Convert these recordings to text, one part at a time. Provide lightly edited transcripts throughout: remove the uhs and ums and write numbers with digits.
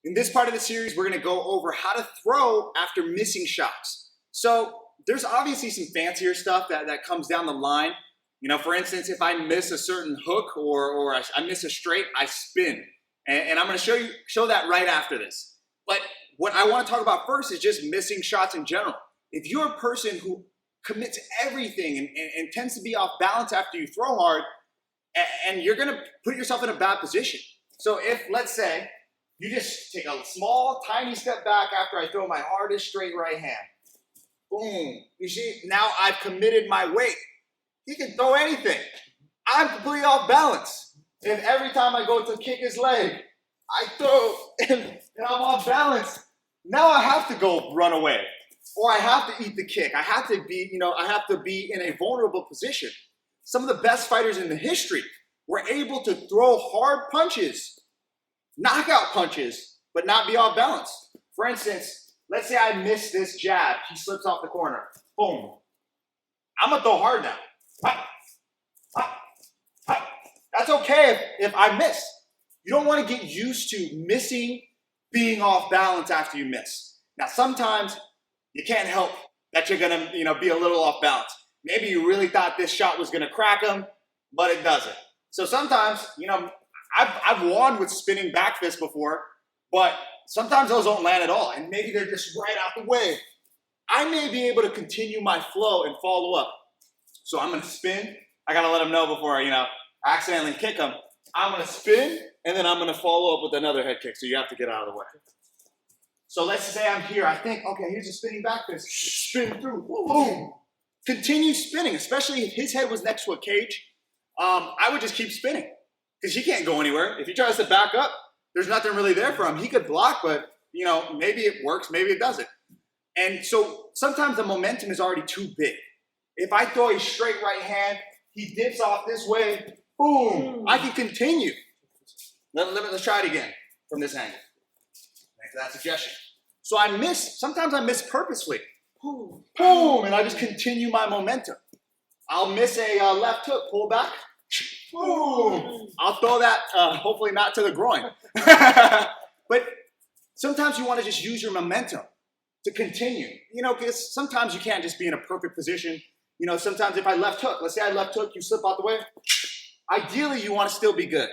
In this part of the series, we're going to go over how to throw after missing shots. So there's obviously some fancier stuff that comes down the line. You know, for instance, if I miss a certain hook or I miss a straight, I spin. And I'm going to show that right after this. But what I want to talk about first is just missing shots in general. If you're a person who commits everything and tends to be off balance after you throw hard, and you're going to put yourself in a bad position. So if, let's say, you just take a small, tiny step back after I throw my hardest straight right hand. Boom. You see, now I've committed my weight. He can throw anything. I'm completely off balance. And every time I go to kick his leg, I throw and I'm off balance. Now I have to go run away. Or I have to eat the kick. I have to be in a vulnerable position. Some of the best fighters in the history were able to throw hard punches, knockout punches, but not be off balance. For instance, let's say I miss this jab. He slips off the corner. Boom. I'm going to throw hard now. That's okay if I miss. You don't want to get used to missing, being off balance after you miss. Now, sometimes you can't help that you're going to be a little off balance. Maybe you really thought this shot was going to crack him, but it doesn't. So sometimes, I've won with spinning back fists before, but sometimes those don't land at all, and maybe they're just right out the way. I may be able to continue my flow and follow up. So I'm going to spin. I got to let him know before I accidentally kick him. I'm going to spin, and then I'm going to follow up with another head kick, so you have to get out of the way. So let's say I'm here. I think, okay, here's a spinning back fist. Spin through. Boom. Continue spinning, especially if his head was next to a cage. I would just keep spinning because he can't go anywhere. If he tries to back up, there's nothing really there for him. He could block, but maybe it works, maybe it doesn't. And so sometimes the momentum is already too big. If I throw a straight right hand, he dips off this way, boom, I can continue. Let's try it again from this angle. Thanks for that suggestion. So sometimes I miss purposefully. Boom, boom, and I just continue my momentum. I'll miss a left hook, pull back, boom. I'll throw that, hopefully not to the groin. But sometimes you want to just use your momentum to continue. Because sometimes you can't just be in a perfect position. Sometimes if I left hook, let's say I left hook, you slip out the way. Ideally, you want to still be good.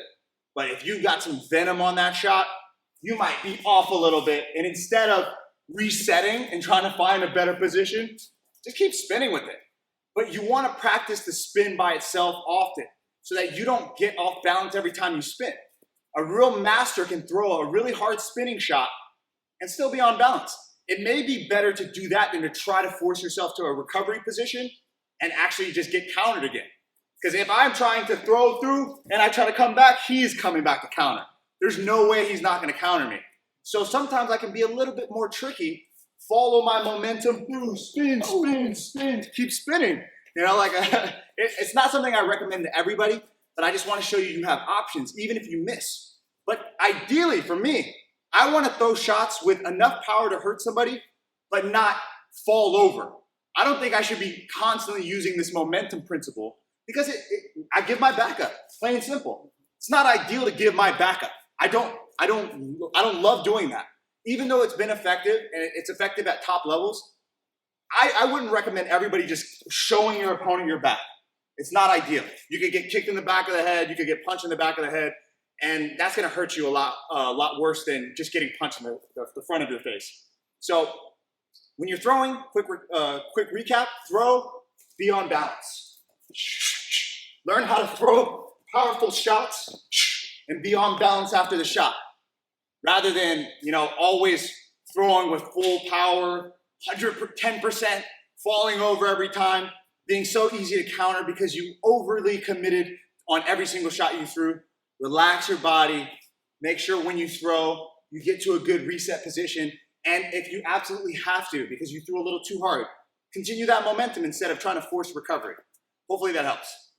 But if you got some venom on that shot, you might be off a little bit. And instead of resetting and trying to find a better position, just keep spinning with it. But you want to practice the spin by itself often so that you don't get off balance every time you spin. A real master can throw a really hard spinning shot and still be on balance. It may be better to do that than to try to force yourself to a recovery position and actually just get countered again. Because if I'm trying to throw through and I try to come back, he's coming back to counter. There's no way he's not going to counter me. So sometimes I can be a little bit more tricky, follow my momentum, spin, spin, spin, keep spinning. It's not something I recommend to everybody, but I just want to show you have options, even if you miss. But ideally, for me, I want to throw shots with enough power to hurt somebody, but not fall over. I don't think I should be constantly using this momentum principle because I give my backup, plain and simple. It's not ideal to give my backup. I don't love doing that. Even though it's been effective and it's effective at top levels, I wouldn't recommend everybody just showing your opponent your back. It's not ideal. You could get kicked in the back of the head, you could get punched in the back of the head, and that's going to hurt you a lot worse than just getting punched in the front of your face. So when you're throwing, quick recap, throw, be on balance. Learn how to throw powerful shots and be on balance after the shot. Rather than, always throwing with full power, 110%, falling over every time, being so easy to counter because you overly committed on every single shot you threw. Relax your body. Make sure when you throw, you get to a good reset position. And if you absolutely have to, because you threw a little too hard, continue that momentum instead of trying to force recovery. Hopefully that helps.